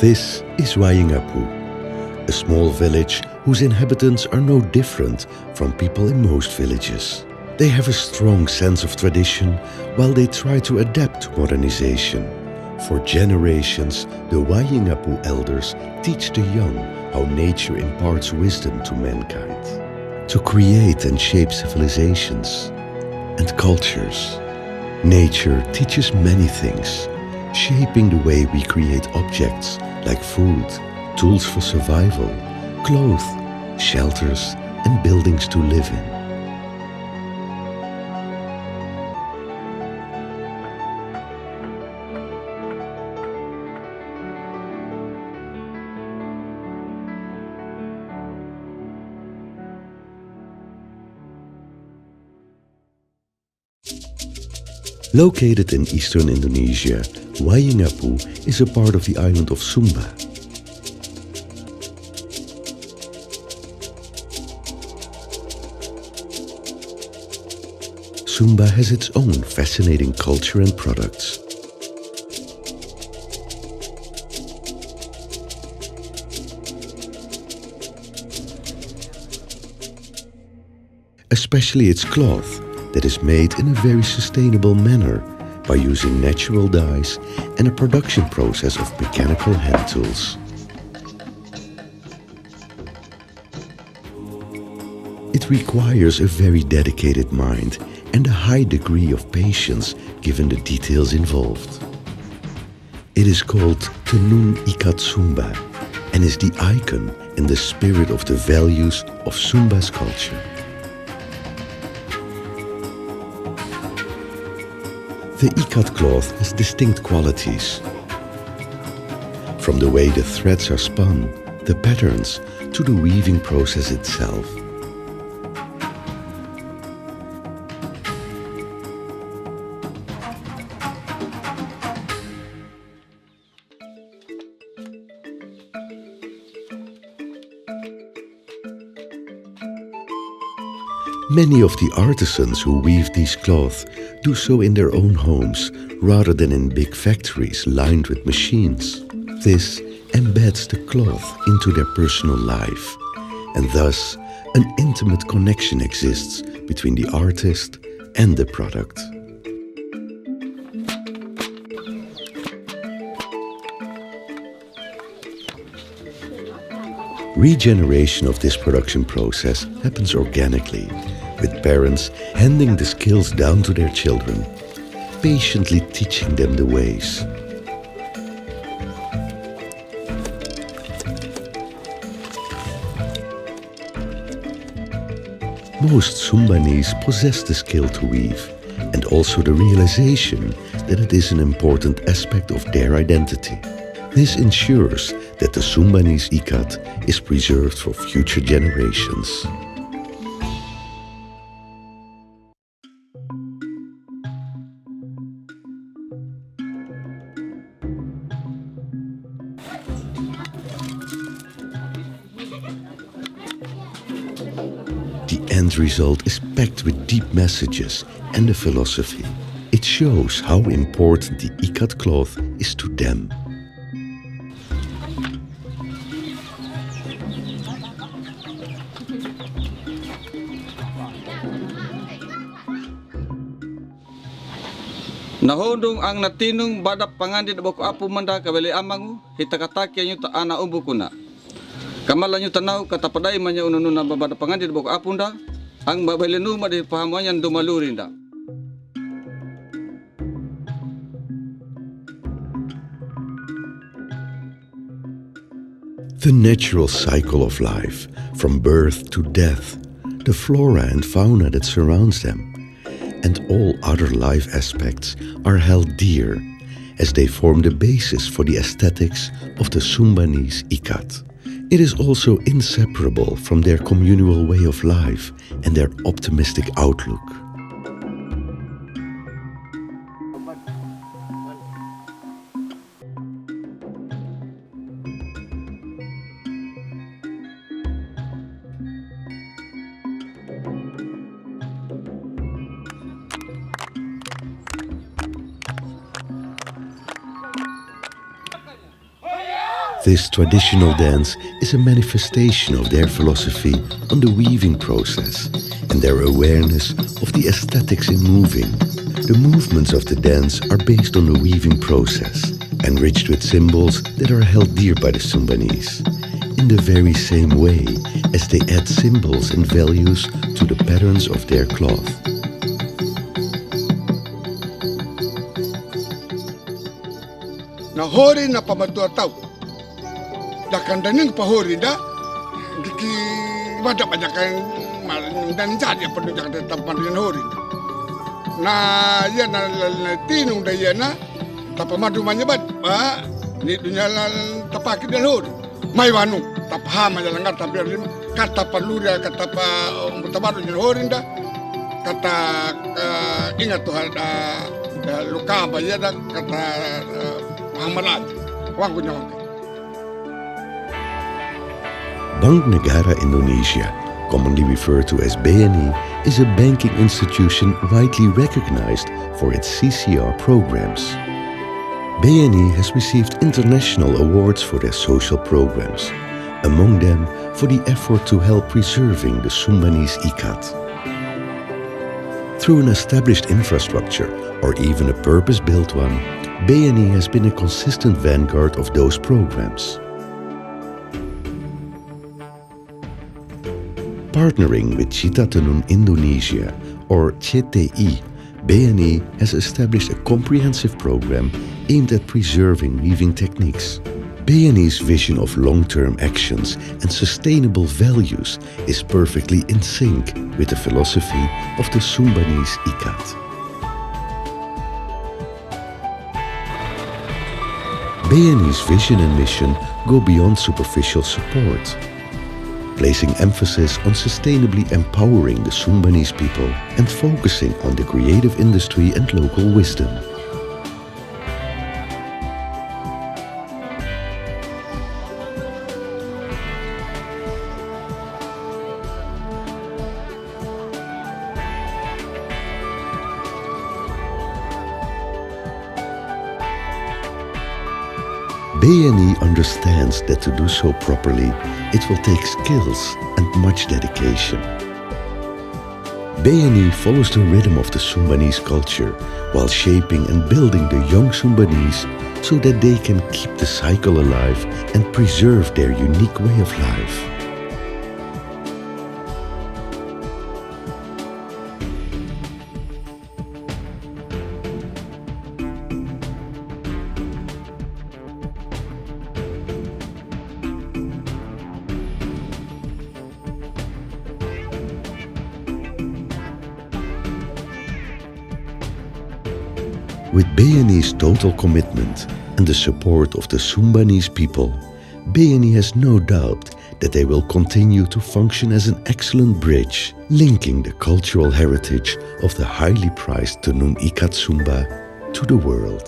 This is Wayengapu, a small village whose inhabitants are no different from people in most villages. They have a strong sense of tradition while they try to adapt to modernization. For generations, the Wayengapu elders teach the young how nature imparts wisdom to mankind, to create and shape civilizations and cultures. Nature teaches many things, shaping the way we create objects like food, tools for survival, clothes, shelters, and buildings to live in. Located in eastern Indonesia, Wayengapu is a part of the island of Sumba. Sumba has its own fascinating culture and products. Especially its cloth, that is made in a very sustainable manner by using natural dyes and a production process of mechanical hand tools. It requires a very dedicated mind and a high degree of patience given the details involved. It is called Tenun Ikat Sumba and is the icon and the spirit of the values of Sumba's culture. The ikat cloth has distinct qualities. From the way the threads are spun, the patterns, to the weaving process itself. Many of the artisans who weave these cloths do so in their own homes rather than in big factories lined with machines. This embeds the cloth into their personal life, and thus an intimate connection exists between the artist and the product. Regeneration of this production process happens organically, with parents handing the skills down to their children, patiently teaching them the ways. Most Sumbanese possess the skill to weave, and also the realization that it is an important aspect of their identity. This ensures that the Sumbanese ikat is preserved for future generations. The end result is packed with deep messages and a philosophy. It shows how important the ikat cloth is to them. Nahondong ang natinong badap pangandit bako apo manda kabali amangu hitakataki nyo ta ana umbu kuna. Kamala nyo tanaw katapaday man niya ununun na badap pangandit bako apunda ang babalinu ma di pahamuan dumalurinda. The natural cycle of life, from birth to death, the flora and fauna that surrounds them, and all other life aspects are held dear as they form the basis for the aesthetics of the Sumbanese ikat. It is also inseparable from their communal way of life and their optimistic outlook. This traditional dance is a manifestation of their philosophy on the weaving process and their awareness of the aesthetics in moving. The movements of the dance are based on the weaving process, enriched with symbols that are held dear by the Sumbanese, in the very same way as they add symbols and values to the patterns of their cloth. Nahori na pamatua tau. Da kandaning pahori da diki wada banyakan dan jadi perlu jangan tempat yang hori. Na ya na tinung da ya na tapamadu manyabat ba ni dunia tapaki dan hori. Mai wanu taphama jalangar tapi kata palura kata pa mutabaru yang hori da kata ingat Tuhan da luka ba ya da kata Muhammad wangu nyawa. Bank Negara Indonesia, commonly referred to as BNI, is a banking institution widely recognized for its CCR programs. BNI has received international awards for their social programs, among them for the effort to help preserving the Sumbanese ikat. Through an established infrastructure or even a purpose-built one, BNI has been a consistent vanguard of those programs. Partnering with Cita Tenun Indonesia, or CTI, BNI has established a comprehensive program aimed at preserving weaving techniques. BNI's vision of long-term actions and sustainable values is perfectly in sync with the philosophy of the Sumbanese ikat. BNI's vision and mission go beyond superficial support, placing emphasis on sustainably empowering the Sumbanese people and focusing on the creative industry and local wisdom. BNI understands that to do so properly, it will take skills and much dedication. BNI follows the rhythm of the Sumbanese culture while shaping and building the young Sumbanese so that they can keep the cycle alive and preserve their unique way of life. With BNI's total commitment and the support of the Sumbanese people, BNI has no doubt that they will continue to function as an excellent bridge, linking the cultural heritage of the highly prized Tenun Ikat Sumba to the world.